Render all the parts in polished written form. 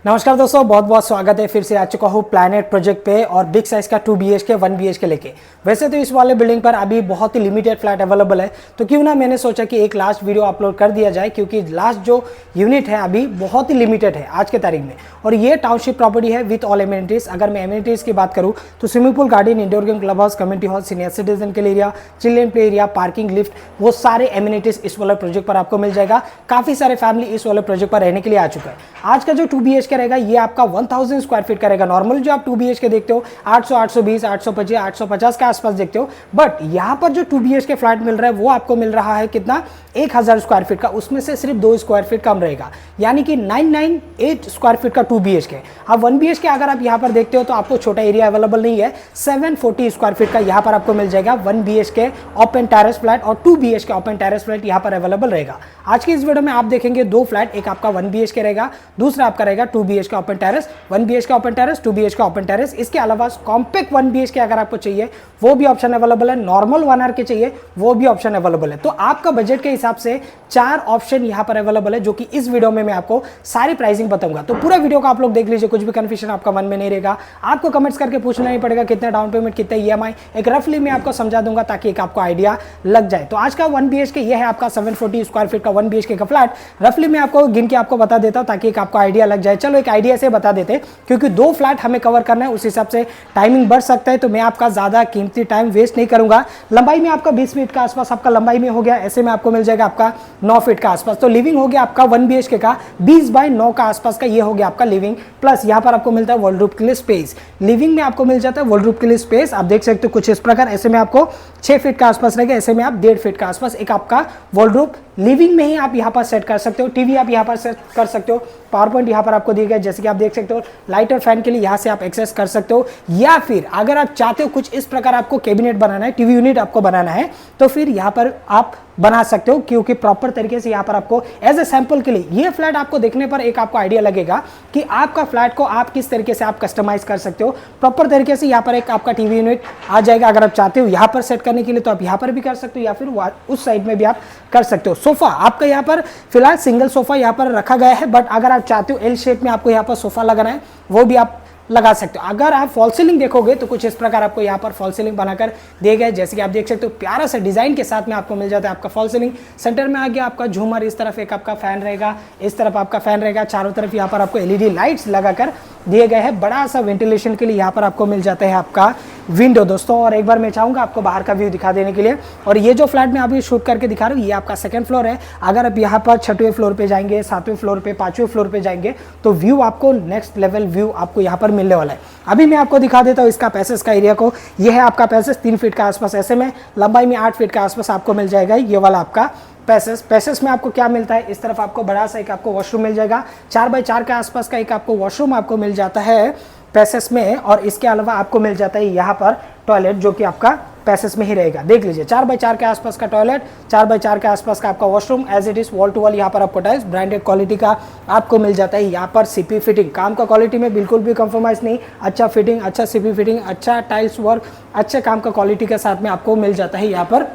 नमस्कार दोस्तों, बहुत बहुत स्वागत है। फिर से आ चुका हूँ प्लैनेट प्रोजेक्ट पे और बिग साइज का 2 BHK 1 BHK लेके। वैसे तो इस वाले बिल्डिंग पर अभी बहुत ही लिमिटेड फ्लैट अवेलेबल है, तो क्यों ना मैंने सोचा कि एक लास्ट वीडियो अपलोड कर दिया जाए, क्योंकि लास्ट जो यूनिट है अभी बहुत ही लिमिटेड है आज के तारीख में। और ये टाउनशिप प्रॉपर्टी है विथ ऑल एमिनिटीज। अगर मैं एमिनिटीज की बात करूँ तो swimming pool, garden, indoor game, club house, community hall, senior citizen के लिए area, children play area, parking, lift, वो सारे एमिनिटीज इस वाले प्रोजेक्ट पर आपको मिल जाएगा। काफी सारे फैमिली इस वाले प्रोजेक्ट पर रहने के लिए आ चुका है। आज का जो 2 BHK रहेगा ये आपका 1000 स्क्वायर फीट का रहेगा। नॉर्मल जो आप 2 BHK देखते हो 800, 820, 825, 850 के आसपास देखते हो, बट यहाँ पर जो 2 BHK फ्लैट मिल रहा है वो आपको मिल रहा है कितना, 1000 स्क्वायर फीट का। उसमें से सिर्फ 2 स्क्वायर फीट कम रहेगा, यानी कि 998 स्क्वायर फीट का 2 BHK। अब 1 BHK अगर आप यहाँ पर देखते हो तो आपको छोटा एरिया अवेलेबल नहीं है। 740 स्क्वायर फीट का यहाँ पर आपको मिल जाएगा 1 BHK ओपन टेरेस फ्लैट और 2 BHK ओपन टेरेस फ्लैट यहाँ पर अवेलेबल रहेगा। आज की इस वीडियो में आप देखेंगे 2 फ्लैट, एक आपका 1 BHK रहेगा, दूसरा आपका रहेगा 2 BHK open terrace. 1 BHK open terrace, 2 BHK open terrace. इसके अलावा कॉम्पैक्ट 1 BHK अगर आपको चाहिए वो भी ऑप्शन अवेलेबल है, नॉर्मल 1 RK चाहिए वो भी ऑप्शन अवेलेबल है। तो आपका बजट के हिसाब से 4 ऑप्शन यहाँ पर अवेलेबल है, जो कि इस वीडियो में मैं आपको सारी प्राइसिंग बताऊंगा। तो पूरा वीडियो को आप लोग देख लीजिए, कुछ भी कंफ्यूजन आपका मन में नहीं रहेगा। आपको कमेंट्स करके पूछना नहीं पड़ेगा कितना डाउन पेमेंट, कितना EMI, एक रफली मैं आपको समझा दूंगा ताकि एक आपको आइडिया लग जाए। तो आज का 1 BHK ये है आपका 740 स्क्वायर फीट का 1 BHK का फ्लैट। रफली मैं आपको गिन के आपको बता देता हूं ताकि एक आपको आइडिया लग जाए। चलो एक आइडिया से बता देते, क्योंकि 2 फ्लैट हमें कवर करना है, उस हिसाब से टाइमिंग बढ़ सकता है, तो मैं आपका ज्यादा कीमती टाइम वेस्ट नहीं करूंगा। लंबाई में आपका 20 फीट का आसपास आपका लंबाई में हो गया, ऐसे में आपको मिल जाएगा आपका 9 फीट का आसपास। तो लिविंग हो गया आपका 1 BHK का 20 बाय 9 का आसपास का, ये हो गया आपका लिविंग। प्लस यहाँ पर आपको मिलता है वॉलरूम के लिए स्पेस। लिविंग में आपको मिल जाता है वॉलरूम के लिए स्पेस, आप देख सकते हो कुछ इस प्रकार। ऐसे में आपको 6 फीट का आसपास रहेगा, ऐसे में आप 1.5 फीट का आसपास एक आपका वॉलरूम लिविंग में ही आप यहाँ पर सेट कर सकते हो। टीवी आप यहाँ पर सेट कर सकते हो, पावर पॉइंट यहाँ पर आपको दिया गया जैसे कि आप देख सकते हो। लाइट और फैन के लिए यहाँ से आप एक्सेस कर सकते हो, या फिर अगर आप चाहते हो कुछ इस प्रकार आपको कैबिनेट बनाना है, टीवी यूनिट आपको बनाना है, तो फिर यहाँ पर आप बना सकते हो, क्योंकि प्रॉपर तरीके से यहाँ पर आपको एज ए सैंपल के लिए ये फ्लैट आपको देखने पर एक आपको आइडिया लगेगा कि आपका फ्लैट को आप किस तरीके से आप कस्टमाइज कर सकते हो। प्रॉपर तरीके से यहाँ पर एक आपका टीवी यूनिट आ जाएगा। अगर आप चाहते हो यहाँ पर सेट करने के लिए तो आप यहाँ पर भी कर सकते हो, या फिर उस साइड में भी आप कर सकते हो। सोफा आपका यहाँ पर फिलहाल सिंगल सोफा यहाँ पर रखा गया है, बट अगर आप चाहते हो एल शेप में आपको यहाँ पर सोफा लगाना है वो भी आप लगा सकते हो। अगर आप फॉल सीलिंग देखोगे तो कुछ इस प्रकार आपको यहाँ पर फॉल सीलिंग बनाकर दिए गए, जैसे कि आप देख सकते हो प्यारा सा डिजाइन के साथ में आपको मिल जाता है आपका फॉल सीलिंग। सेंटर में आ गया आपका झूमर, इस तरफ एक आपका फैन रहेगा, इस तरफ आपका फैन रहेगा, चारों तरफ यहाँ पर आपको LED लाइट्स लगाकर दिए गए हैं। बड़ा सा वेंटिलेशन के लिए यहाँ पर आपको मिल जाता है आपका विंडो दोस्तों। और एक बार मैं चाहूंगा आपको बाहर का व्यू दिखा देने के लिए। और ये जो फ्लैट में अभी शूट करके दिखा रहा हूँ ये आपका 2nd फ्लोर है। अगर आप यहाँ पर 6वें फ्लोर पे जाएंगे, 7वें फ्लोर पे, 5वें फ्लोर पे जाएंगे तो व्यू आपको नेक्स्ट लेवल व्यू आपको यहाँ पर मिलने वाला है। अभी मैं आपको दिखा देता हूँ इसका पैसेज का एरिया को। ये है आपका पैसेज 3 फीट का आसपास, ऐसे में लंबाई में 8 फीट का आसपास आपको मिल जाएगा ये वाला आपका पैसेज में आपको क्या मिलता है, इस तरफ आपको बड़ा सा एक आपको वॉशरूम मिल जाएगा। 4 बाय 4 के आसपास का एक आपको वॉशरूम आपको मिल जाता है पैसेज में, और इसके अलावा आपको मिल जाता है यहाँ पर टॉयलेट, जो कि आपका पैसेज में ही रहेगा। देख लीजिए 4 बाय 4 के आसपास का टॉयलेट, 4 बाय 4 के आसपास का आपका washroom, as it is wall to wall यहाँ पर आपको टाइल्स ब्रांडेड क्वालिटी का आपको मिल जाता है। यहाँ पर CP फिटिंग, काम का क्वालिटी में बिल्कुल भी कंप्रोमाइज नहीं, अच्छा फिटिंग, अच्छा CP फिटिंग, अच्छा टाइल्स वर्क, अच्छे काम का क्वालिटी के साथ में आपको मिल जाता है यहाँ पर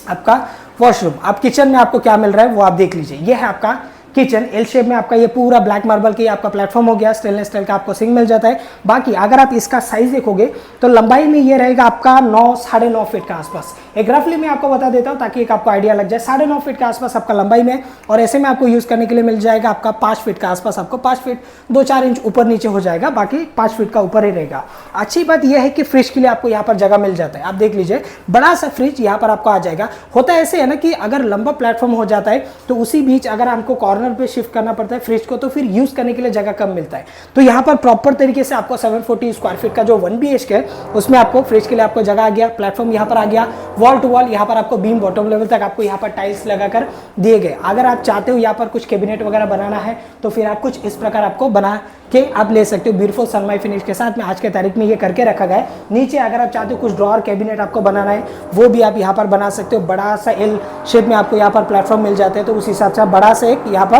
आपका वॉशरूम। आप किचन में आपको क्या मिल रहा है वो आप देख लीजिए। ये है आपका किचन, एल शेप में आपका ये पूरा ब्लैक मार्बल की आपका प्लेटफॉर्म हो गया, स्टेनलेस स्टील का आपको सिंक मिल जाता है। बाकी अगर आप इसका साइज देखोगे तो लंबाई में ये रहेगा आपका 9, 9.5 फीट का आसपास। एक रफली मैं आपको बता देता हूँ ताकि एक आपको आइडिया लग जाए। 9.5 फीट के आसपास आपका लंबाई में, और ऐसे में आपको यूज करने के लिए मिल जाएगा आपका 5 फीट का आसपास, आपको 5 फीट 2-4 इंच ऊपर नीचे हो जाएगा, बाकी 5 फीट का ऊपर ही रहेगा। अच्छी बात यह है कि फ्रिज के लिए आपको यहाँ पर जगह मिल जाता है। आप देख लीजिए बड़ा सा फ्रिज यहाँ पर आपको आ जाएगा। होता है ऐसे है ना कि अगर लंबा प्लेटफॉर्म हो जाता है तो उसी बीच अगर हमको कॉर्नर पे शिफ्ट करना पड़ता है फ्रिज को, तो फिर यूज करने के लिए जगह कम मिलता है। तो यहाँ पर प्रॉपर तरीके से आपको 740 स्क्वायर फीट का जो 1 BHK है उसमें आपको फ्रिज के लिए आपको जगह आ गया, प्लेटफॉर्म यहाँ पर आ गया, वॉल टू वॉल यहाँ पर आपको बीम बॉटम लेवल तक आपको यहाँ पर टाइल्स लगाकर दिए गए। अगर आप चाहते हो यहाँ पर कुछ कैबिनेट वगैरह बनाना है तो फिर आप कुछ इस प्रकार आपको बना के आप ले सकते हो। ब्यूटीफुल सनमाई फिनिश के साथ में आज के तारीख में ये करके रखा गया है। नीचे अगर आप चाहते हो कुछ ड्रॉअर कैबिनेट आपको बनाना है वो भी आप यहाँ पर बना सकते हो। बड़ा सा L शेप में आपको यहाँ पर प्लेटफॉर्म मिल जाते हैं, तो उस हिसाब से आप बड़ा सा एक यहाँ पर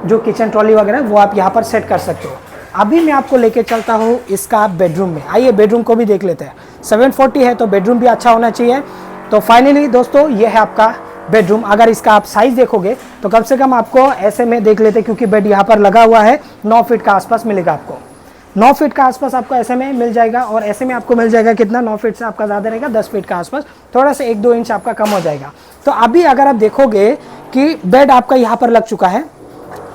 जो किचन ट्रॉली वगैरह वो आप यहाँ पर सेट कर सकते हो। अभी मैं आपको लेके चलता हूँ इसका बेडरूम में। आइए बेडरूम को भी देख लेते हैं। 740 है तो बेडरूम भी अच्छा होना चाहिए। तो फाइनली दोस्तों ये है आपका बेडरूम। अगर इसका आप साइज देखोगे तो कम से कम आपको ऐसे में देख लेते, क्योंकि बेड यहाँ पर लगा हुआ है, 9 फीट का आसपास मिलेगा आपको, 9 फीट का आसपास आपको ऐसे में मिल जाएगा। और ऐसे में आपको मिल जाएगा कितना, 9 फीट से आपका ज़्यादा रहेगा, 10 फीट का आसपास, थोड़ा सा 1-2 इंच आपका कम हो जाएगा। तो अभी अगर आप देखोगे कि बेड आपका यहाँ पर लग चुका है,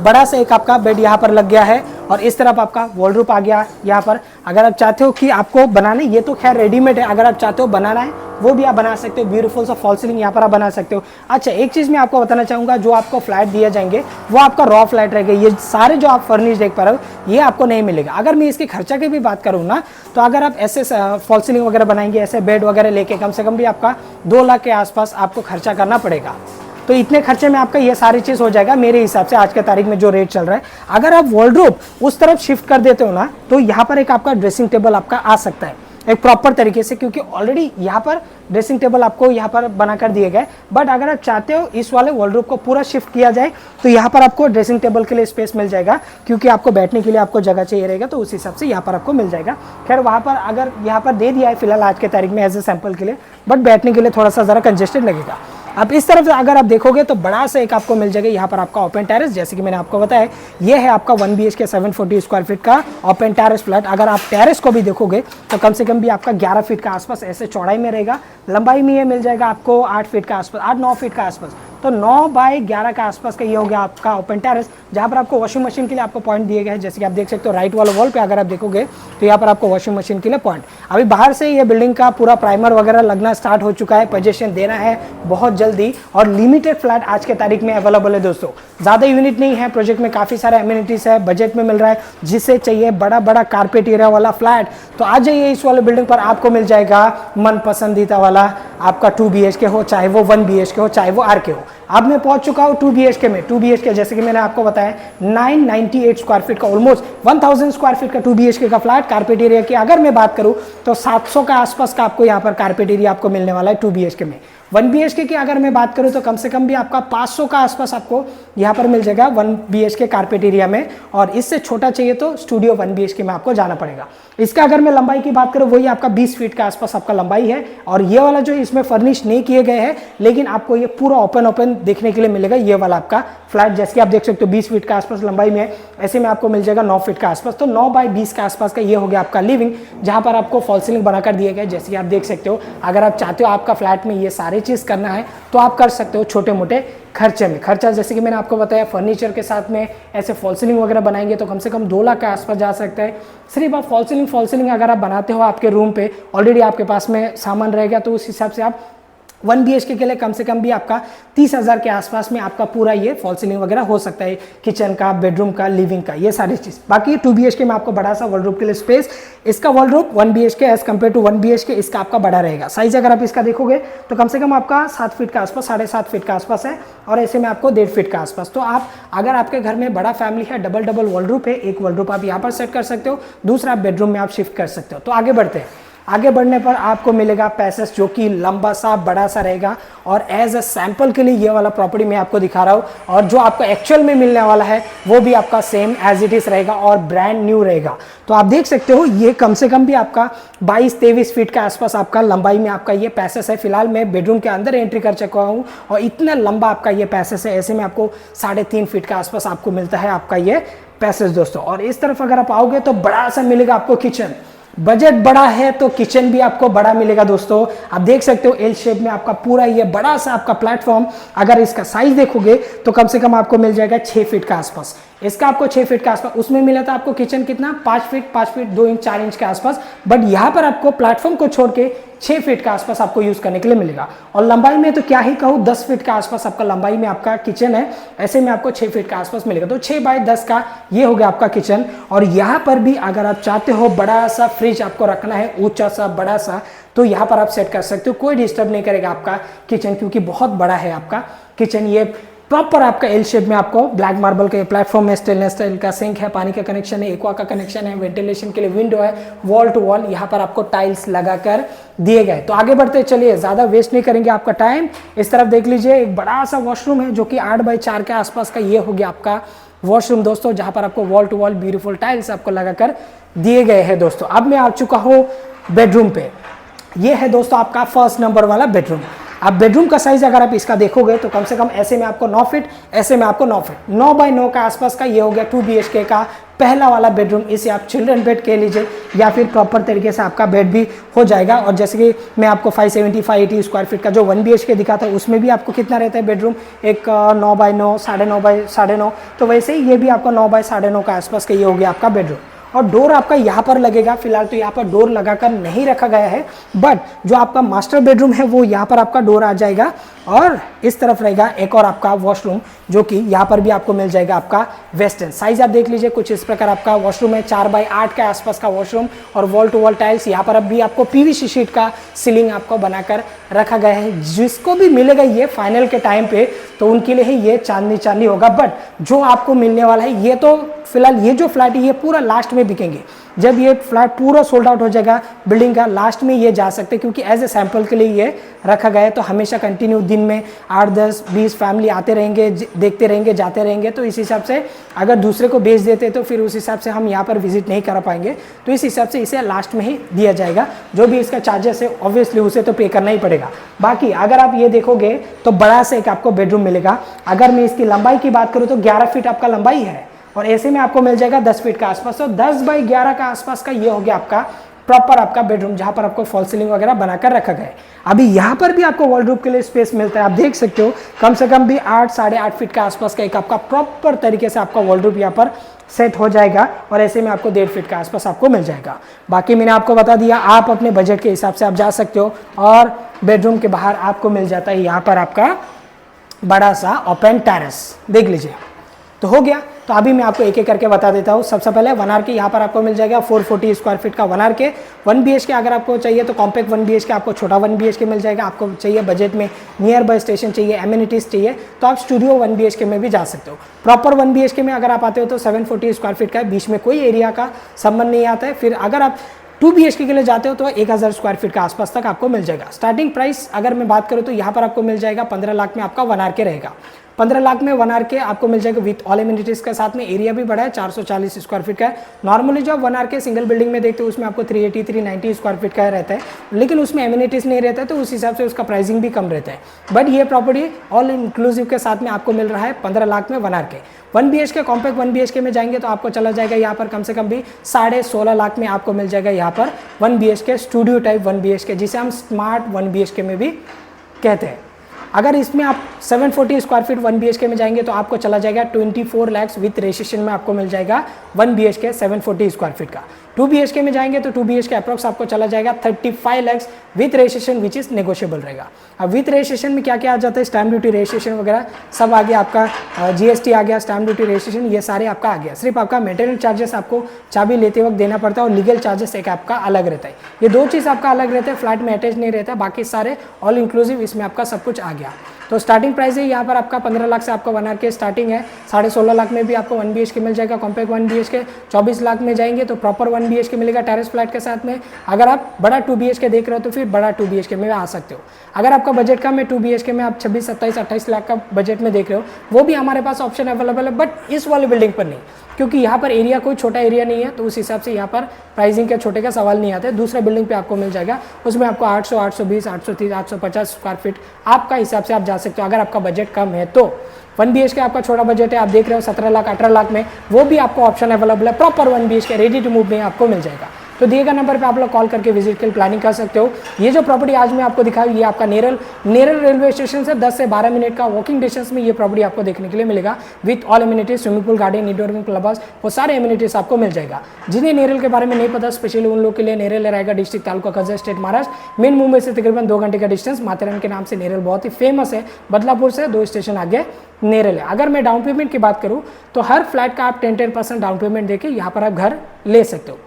बड़ा सा एक आपका बेड यहाँ पर लग गया है, और इस तरफ आपका वॉलरूप आ गया यहाँ पर। अगर आप चाहते हो कि आपको बनाने, ये तो खैर रेडीमेड है, अगर आप चाहते हो बनाना है वो भी आप बना सकते हो, ब्यूटीफुल सा फॉल सीलिंग यहाँ पर आप बना सकते हो। अच्छा, एक चीज़ मैं आपको बताना चाहूँगा, जो आपको फ्लैट दिए जाएंगे वो आपका रॉ फ्लैट रहेगा। ये सारे जो आप फर्निश देख पा रहे हो ये आपको नहीं मिलेगा। अगर मैं इसके खर्चा की भी बात करूँ ना, तो अगर आप ऐसे फॉल सीलिंग वगैरह बनाएंगे, ऐसे बेड वगैरह लेके, कम से कम भी आपका 2 लाख के आसपास आपको खर्चा करना पड़ेगा। तो इतने खर्चे में आपका ये सारी चीज़ हो जाएगा मेरे हिसाब से, आज के तारीख में जो रेट चल रहा है। अगर आप वॉलड्रॉप उस तरफ शिफ्ट कर देते हो ना, तो यहाँ पर एक आपका ड्रेसिंग टेबल आपका आ सकता है एक प्रॉपर तरीके से, क्योंकि ऑलरेडी यहाँ पर ड्रेसिंग टेबल आपको यहाँ पर बना कर दिए गए। बट अगर आप चाहते हो इस वाले वॉलड्रॉप को पूरा शिफ्ट किया जाए, तो यहाँ पर आपको ड्रेसिंग टेबल के लिए स्पेस मिल जाएगा, क्योंकि आपको बैठने के लिए आपको जगह चाहिए रहेगा, तो उस हिसाब से यहाँ पर आपको मिल जाएगा। खैर वहाँ पर अगर यहाँ पर दे दिया है फिलहाल आज के तारीख में एज ए सैंपल के लिए, बट बैठने के लिए थोड़ा सा ज़रा कंजेस्टेड लगेगा। अब इस तरफ से अगर आप देखोगे तो बड़ा सा एक आपको मिल जाएगा यहाँ पर आपका ओपन टेरेस। जैसे कि मैंने आपको बताया, ये है आपका 1 BHK 740 स्क्वायर फीट का ओपन टेरेस फ्लैट। अगर आप टेरेस को भी देखोगे तो कम से कम भी आपका 11 फीट का आसपास ऐसे चौड़ाई में रहेगा, लंबाई में ये मिल जाएगा आपको 8 फीट का आसपास, 8-9 फीट का आसपास। तो 9 बाय 11 का आसपास का ये हो गया आपका ओपन टेरेस, जहाँ पर आपको वॉशिंग मशीन के लिए आपको पॉइंट दिए गए हैं। जैसे कि आप देख सकते हो राइट वाला वॉल पे अगर आप देखोगे तो यहाँ पर आपको वॉशिंग मशीन के लिए पॉइंट। अभी बाहर से ये बिल्डिंग का पूरा प्राइमर वगैरह लगना स्टार्ट हो चुका है, पोजीशन देना है बहुत जल्दी, और लिमिटेड फ्लैट आज के तारीख में अवेलेबल है दोस्तों। ज़्यादा यूनिट नहीं है प्रोजेक्ट में, काफ़ी सारे एमिनिटीज है, बजट में मिल रहा है। जिसे चाहिए बड़ा बड़ा कारपेट एरिया वाला फ्लैट, तो आ जाइए इस वाले बिल्डिंग पर, आपको मिल जाएगा मन पसंदीदा वाला आपका 2 BHK हो, चाहे वो 1 BHK हो, चाहे वो RK हो। अब मैं पहुंच चुका हूँ 2 BHK में। 2 BHK जैसे कि मैंने आपको बताया 998 स्क्वायर फीट का, ऑलमोस्ट 1000 स्क्वायर फीट का 2 BHK का फ्लैट। कारपेट एरिया की अगर मैं बात करूँ तो 700 का आसपास का आपको यहाँ पर कारपेट एरिया आपको मिलने वाला है 2 BHK में। 1 BHK की अगर मैं बात करूँ तो कम से कम भी आपका 500 का आसपास आपको यहाँ पर मिल जाएगा 1 BHK कारपेट एरिया में, और इससे छोटा चाहिए तो स्टूडियो 1 BHK में आपको जाना पड़ेगा। इसका अगर मैं लंबाई की बात करूँ, वही आपका 20 फीट के आसपास आपका लंबाई है, और ये वाला जो इसमें फर्निश नहीं किए गए हैं, लेकिन आपको ये पूरा ओपन देखने के लिए मिलेगा ये वाला आपका फ्लैट। जैसे कि आप देख सकते हो 20 फीट के आसपास लंबाई में है, ऐसे में आपको मिल जाएगा 9 फीट के आसपास। तो 9 बाय 20 के आसपास का ये हो गया आपका लिविंग, जहाँ पर आपको फॉल सीलिंग बनाकर दिए गए। जैसे कि आप देख सकते हो, अगर आप चाहते हो आपका फ्लैट में ये सारी चीज़ करना है तो आप कर सकते हो छोटे मोटे खर्चे में। खर्चा जैसे कि मैंने आपको बताया, फर्नीचर के साथ में ऐसे फॉल सीलिंग वगैरह बनाएंगे तो कम से कम 2 लाख के आसपास जा सकता है। सिर्फ आप फॉल सीलिंग अगर आप बनाते हो आपके रूम पे, ऑलरेडी आपके पास में सामान रहेगा, तो उस हिसाब से आप 1 BHK के लिए कम से कम भी आपका 30,000 के आसपास में आपका पूरा ये फॉल सीलिंग वगैरह हो सकता है, किचन का, बेडरूम का, लिविंग का, ये सारी चीज़। बाकी 2 BHK में आपको बड़ा सा वॉलड्रॉप के लिए स्पेस, इसका wardrobe 1 BHK as compared to 1 BHK इसका आपका बड़ा रहेगा। साइज अगर आप इसका देखोगे तो कम से कम आपका 7 फीट का आसपास, 7.5 फीट का आसपास है, और ऐसे में आपको 1.5 फीट का आसपास। तो आप अगर आपके घर में बड़ा फैमिली है, डबल वॉलड्रॉप है, एक वॉलड्रॉप आप यहाँ पर सेट कर सकते हो, दूसरा आप बेडरूम में आप शिफ्ट कर सकते हो। तो आगे बढ़ते हैं। आगे बढ़ने पर आपको मिलेगा पैसेज, जो कि लंबा सा बड़ा सा रहेगा, और एज अ सैंपल के लिए ये वाला प्रॉपर्टी मैं आपको दिखा रहा हूँ, और जो आपको एक्चुअल में मिलने वाला है वो भी आपका सेम एज इट इज रहेगा और ब्रांड न्यू रहेगा। तो आप देख सकते हो ये कम से कम भी आपका 22-23 फीट के आसपास आपका लंबाई में आपका ये पैसेज है। फिलहाल मैं बेडरूम के अंदर एंट्री कर चुका हूँ, और इतना लंबा आपका ये पैसेज है। ऐसे में आपको 3.5 फीट के आसपास आपको मिलता है आपका ये पैसेज दोस्तों। और इस तरफ अगर आप आओगे तो बड़ा सा मिलेगा आपको किचन। बजट बड़ा है तो किचन भी आपको बड़ा मिलेगा दोस्तों। आप देख सकते हो एल शेप में आपका पूरा ये बड़ा सा आपका प्लेटफॉर्म। अगर इसका साइज देखोगे तो कम से कम आपको मिल जाएगा 6 फीट का आसपास। इसका आपको 6 फीट के आसपास, उसमें मिला था आपको किचन कितना 5 फीट 2 इंच 4 इंच के आसपास, बट यहाँ पर आपको प्लेटफॉर्म को छोड़ के 6 फीट का आसपास आपको यूज करने के लिए मिलेगा। और लंबाई में तो क्या ही कहूँ, 10 फीट का आसपास आपका लंबाई में आपका किचन है। ऐसे में आपको 6 फीट का आसपास मिलेगा। तो 6 बाय 10 का ये हो गया आपका किचन। और यहाँ पर भी अगर आप चाहते हो बड़ा सा फ्रिज आपको रखना है, ऊंचा सा बड़ा सा, तो यहाँ पर आप सेट कर सकते हो। कोई डिस्टर्ब नहीं करेगा आपका किचन, क्योंकि बहुत बड़ा है आपका किचन। ये प्रॉपर आपका एल शेप में आपको ब्लैक मार्बल के प्लेटफॉर्म में स्टेनलेस स्टील का सिंक है, पानी का कनेक्शन है, एक्वा का कनेक्शन है, वेंटिलेशन के लिए विंडो है, वॉल टू वॉल यहाँ पर आपको टाइल्स लगाकर दिए गए। तो आगे बढ़ते चलिए, ज़्यादा वेस्ट नहीं करेंगे आपका टाइम। इस तरफ देख लीजिए, एक बड़ा सा वॉशरूम है जो कि 8 बाई 4 के आसपास का ये हो गया आपका वॉशरूम दोस्तों, जहाँ पर आपको wall to wall beautiful tiles आपको लगाकर दिए गए हैं दोस्तों। अब मैं आ चुका हूँ बेडरूम पे। ये है दोस्तों आपका फर्स्ट नंबर वाला बेडरूम। अब बेडरूम का साइज अगर आप इसका देखोगे तो कम से कम ऐसे में आपको 9 फीट, ऐसे में आपको 9 फीट, 9 बाई 9 का आसपास का ये हो गया 2 BHK का पहला वाला बेडरूम। इसे आप चिल्ड्रन बेड कह लीजिए या फिर प्रॉपर तरीके से आपका बेड भी हो जाएगा। और जैसे कि मैं आपको 570-580 स्क्वायर फीट का जो 1 BHK दिखा था उसमें भी आपको कितना रहता है बेडरूम, एक 9 बाई 9, 9.5 बाई 9.5, तो वैसे ही ये भी आपको 9 बाई 9.5 का आसपास का ये हो गया आपका बेडरूम। और डोर आपका यहाँ पर लगेगा, फिलहाल तो यहाँ पर डोर लगाकर नहीं रखा गया है, बट जो आपका मास्टर बेडरूम है वो यहाँ पर आपका डोर आ जाएगा। और इस तरफ रहेगा एक और आपका वॉशरूम, जो कि यहाँ पर भी आपको मिल जाएगा आपका वेस्टर्न। साइज आप देख लीजिए, कुछ इस प्रकार आपका वॉशरूम है, 4 बाई 8 के आसपास का वॉशरूम और वॉल टू वॉल टाइल्स। यहाँ पर भी आपको PVC शीट का सीलिंग आपको बनाकर रखा गया है। जिसको भी मिलेगा ये फाइनल के टाइम पे तो उनके लिए ही ये चांदनी चांदनी होगा। बट जो आपको मिलने वाला है ये तो फिलहाल ये जो फ्लैट है ये पूरा लास्ट में बिकेंगे। जब ये फ्लैट पूरा सोल्ड आउट हो जाएगा बिल्डिंग का, लास्ट में ये जा सकते हैं, क्योंकि एज ए सैंपल के लिए ये रखा गया है। तो हमेशा कंटिन्यू दिन में 8, 10, 20 फैमिली आते रहेंगे, देखते रहेंगे, जाते रहेंगे। तो इस हिसाब से अगर दूसरे को बेच देते तो फिर उस हिसाब से हम यहाँ पर विजिट नहीं कर पाएंगे। तो इस हिसाब से इसे लास्ट में ही दिया जाएगा। जो भी इसका चार्जेस है ऑब्वियसली उसे तो पे करना ही पड़ेगा। बाकी अगर आप ये देखोगे तो बड़ा से एक आपको बेडरूम मिलेगा। अगर मैं इसकी लंबाई की बात करूँ तो 11 फीट आपका लंबाई है और ऐसे में आपको मिल जाएगा 10 फीट का आसपास। तो 10 बाई 11 का आसपास का ये हो गया आपका प्रॉपर आपका बेडरूम, जहां पर आपको फॉल सीलिंग वगैरह बनाकर रखा गया है। अभी यहाँ पर भी आपको वॉलरूम के लिए स्पेस मिलता है। आप देख सकते हो कम से कम भी 8, 8.5 फीट का आसपास का एक आपका प्रॉपर तरीके से आपका वॉलरूम यहाँ पर सेट हो जाएगा और ऐसे में आपको 1.5 फीट का आसपास आपको मिल जाएगा। बाकी मैंने आपको बता दिया, आप अपने बजट के हिसाब से आप जा सकते हो। और बेडरूम के बाहर आपको मिल जाता है यहाँ पर आपका बड़ा सा ओपन टेरेस, देख लीजिए। तो हो गया। तो अभी मैं आपको एक एक करके बता देता हूँ। सबसे पहले 1 RK यहाँ पर आपको मिल जाएगा 440 स्क्वायर फीट का 1 RK। 1 BHK अगर आपको चाहिए तो कॉम्पैक्ट 1 BHK, आपको छोटा 1 BHK मिल जाएगा। आपको चाहिए बजट में नियर बाय स्टेशन चाहिए, एमिनिटीज चाहिए, तो आप स्टूडियो 1 BHK में भी जा सकते हो। प्रॉपर 1 BHK में अगर आप आते हो तो 740 स्क्वायर फीट का है, बीच में कोई एरिया का संबंध नहीं आता है। फिर अगर आप 2 BHK के लिए जाते हो तो 1000 स्क्वायर फीट का आसपास तक आपको मिल जाएगा। स्टार्टिंग प्राइस अगर मैं बात करूँ तो यहाँ पर आपको मिल जाएगा 15 लाख में आपका 1 RK रहेगा। 15 लाख में 1 RK आपको मिल जाएगा विथ ऑल एमिनिटीज के साथ में। एरिया भी बड़ा है, 440 स्क्वायर फीट का है। नॉर्मली जो 1 RK सिंगल बिल्डिंग में देखते हो उसमें आपको 380, 390 स्क्वायर फीट का रहता है, लेकिन उसमें एमिनिटीज नहीं रहता है, तो उस हिसाब से उसका प्राइसिंग भी कम रहता है। बट ये प्रॉपर्टी ऑल इंक्लूसिव के साथ में आपको मिल रहा है 15 लाख में 1 RK। 1 BHK कॉम्पैक्ट 1 BHK में जाएंगे तो आपको चला जाएगा यहाँ पर कम से कम भी 16.5 लाख में आपको मिल जाएगा यहाँ पर 1 BHK स्टूडियो टाइप 1 BHK, जिसे हम स्मार्ट 1 BHK में भी कहते हैं। अगर इसमें आप 740 स्क्वायर फीट 1 BHK में जाएंगे तो आपको चला जाएगा 24 लाख विथ रजिस्ट्रेशन में आपको मिल जाएगा 1 BHK 740 स्क्वायर फीट का। 2 BHK में जाएंगे तो 2 BHK अप्रॉक्स आपको चला जाएगा 35 lakh with registration which is negotiable रहेगा। अब विथ रजिस्ट्रेशन में क्या क्या आ जाता है, स्टैम्प ड्यूटी रजिस्ट्रेशन वगैरह सब आ गया, आपका GST आ गया, स्टैम्प ड्यूटी रजिस्ट्रेशन, ये सारे आपका आ गया। सिर्फ आपका मेंटेनेंस चार्जेस आपको चाबी लेते वक्त देना पड़ता है और लीगल चार्जेस एक आपका अलग रहता है। ये 2 चीज़ आपका अलग रहता है, फ्लैट में अटैच नहीं रहता, बाकी सारे ऑल इंक्लूसिव इसमें आपका सब कुछ आ गया। तो स्टार्टिंग प्राइस है यहाँ पर आपका 15 लाख से आपका 1 RK स्टार्टिंग है। 16.5 लाख में भी आपको 1 BHK मिल जाएगा कॉम्पैक्ट 1 BHK। 24 लाख में जाएंगे तो प्रॉपर 1 BHK मिलेगा टेरेस फ्लैट के साथ में। अगर आप बड़ा 2 BHK देख रहे हो तो फिर बड़ा 2 BHK में आ सकते हो। अगर आपका बजट कम है 2 BHK में, आप 26, 27, 28 लाख का बजट में देख रहे हो, वो भी हमारे पास ऑप्शन अवेलेबल है, बट इस वाले बिल्डिंग पर नहीं, क्योंकि यहाँ पर एरिया कोई छोटा एरिया नहीं है, तो उस हिसाब से यहाँ पर प्राइसिंग के छोटे का सवाल नहीं आता है। दूसरा बिल्डिंग पे आपको मिल जाएगा, उसमें आपको 800, 820, 830, 850 स्क्वायर फीट आपका हिसाब से आप जा सकते हो अगर आपका बजट कम है तो। 1 BHK आपका छोटा बजट है, आप देख रहे हो 17 लाख 18 लाख में, वो भी आपको ऑप्शन अवेलेबल है। Proper 1 BHK ready to move में आपको मिल जाएगा। तो दिए गए नंबर पे आप लोग कॉल करके विजिट के लिए प्लानिंग कर सकते हो। ये जो प्रॉपर्टी आज मैं आपको दिखाई, ये आपका नेरल रेलवे स्टेशन से 10 से 12 मिनट का वॉकिंग डिस्टेंस में ये प्रॉपर्टी आपको देखने के लिए मिलेगा with all amenities, swimming pool, garden, indoor game, club house, वो सारे एमिनिटीज आपको मिल जाएगा। जिन्हें नेरल के बारे में नहीं पता, स्पेशली उन लोग के लिए नेरल रहेगा district taluka Karjat state Maharashtra. Main Mumbai से तकरीबन 2 घंटे का डिस्टेंस। माथेरान के नाम से नेरल बहुत ही फेमस है। बदलापुर से 2 स्टेशन आगे नेरल है। अगर मैं डाउन पेमेंट की बात करूँ तो हर फ्लैट का आप 10% डाउन पेमेंट देके यहाँ पर आप घर ले सकते हो,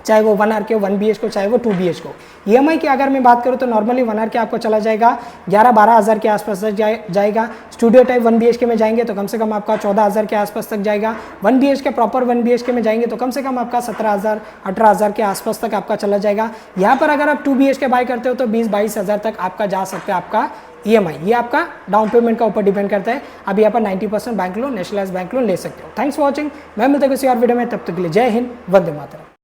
चाहे वो 1 RK 1 BHK चाहे वो 2 BHK। EMI की अगर मैं बात करूँ तो नॉर्मली 1 RK आपको चला जाएगा 11-12 हज़ार के आसपास तक जाएगा। स्टूडियो टाइप 1 BHK में जाएंगे तो कम से कम आपका 14 हज़ार के आसपास तक जाएगा। 1 BHK प्रॉपर 1 BHK में जाएंगे तो कम से कम आपका 17 हज़ार 18 हज़ार के आसपास तक आपका चला जाएगा। यहाँ पर अगर आप 2 BHK बाय करते हो तो 20-22 हज़ार तक आपका जा सकता है आपका EMI। ये आपका डाउन पेमेंट का ऊपर डिपेंड करता है। अब यहाँ पर 90% bank loan, nationalise bank loan ले सकते हो। Thanks for watching. मैं मिलता हूं किसी और वीडियो में, तब तक के लिए जय हिंद, वंदे मातरम।